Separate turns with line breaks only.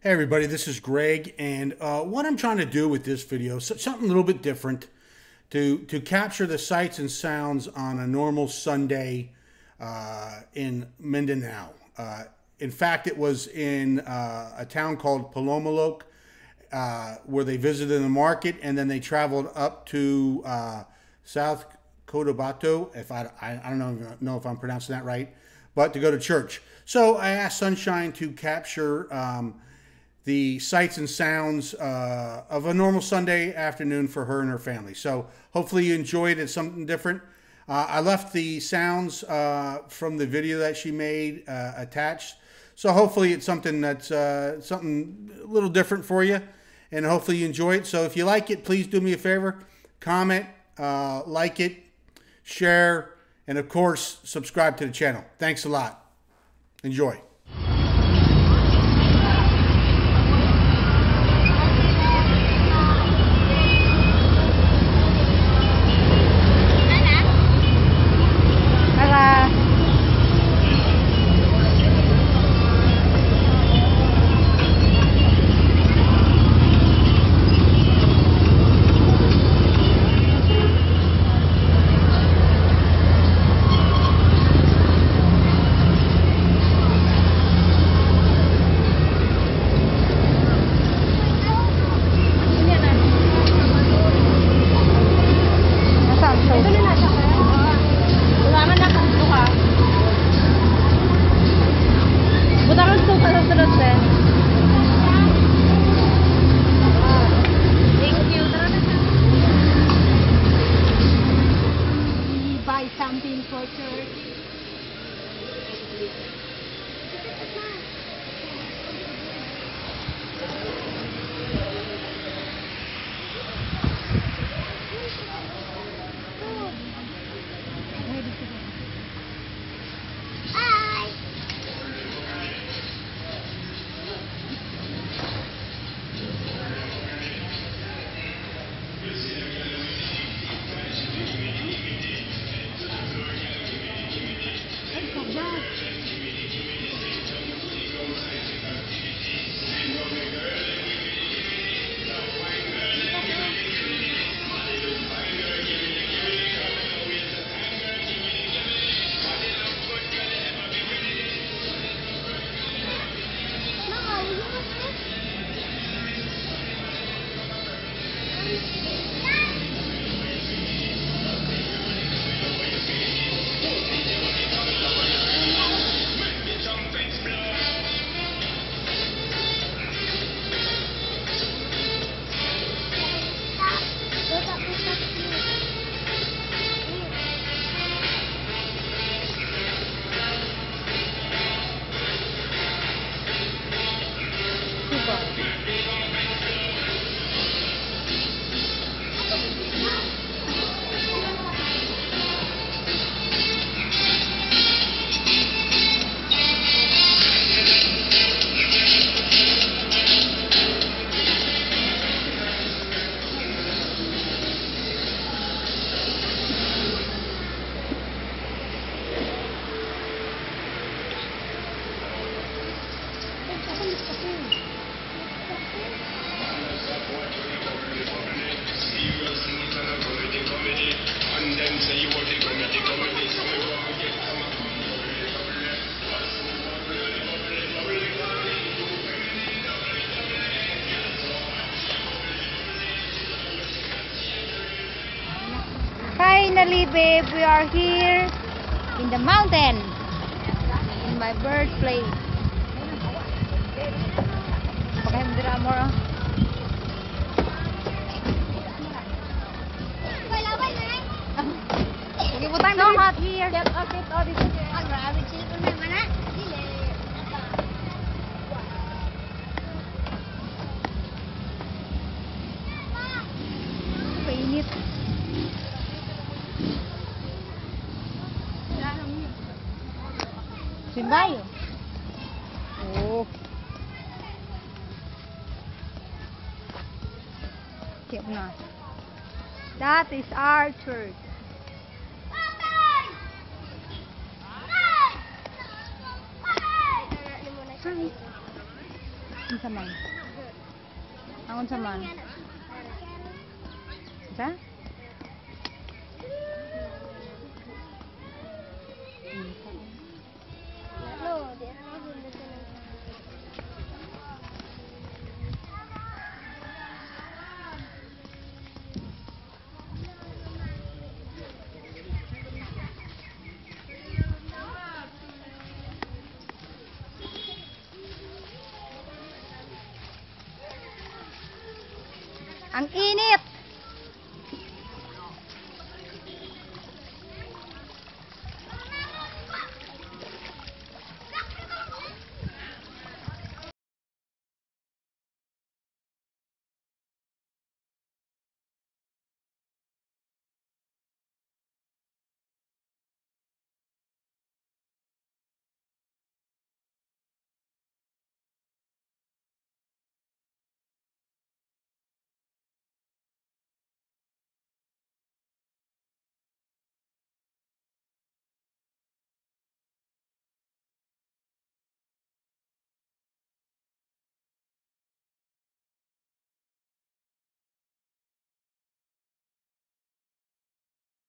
Hey everybody, this is Greg, and what I'm trying to do with this video is something a little bit different to capture the sights and sounds on a normal Sunday in Mindanao. In fact, it was in a town called Palomaloc where they visited the market, and then they traveled up to South Cotabato. If I don't know if I'm pronouncing that right, but to go to church. So I asked Sunshine to capture the sights and sounds of a normal Sunday afternoon for her and her family. So hopefully you enjoyed it. It's something different. I left the sounds from the video that she made attached. So hopefully it's something that's something a little different for you, and hopefully you enjoy it. So if you like it, please do me a favor, comment, like it, share, and of course, subscribe to the channel. Thanks a lot. Enjoy.
Something for church. Finally, babe, we are here in the mountain, in my birthplace. It's so hot here. Painit. Simbayo. Oh. Siap na. That is our church. Hi. Unsa man? Ang unsa man? Sa?
No, di na ako dito.
Ang init!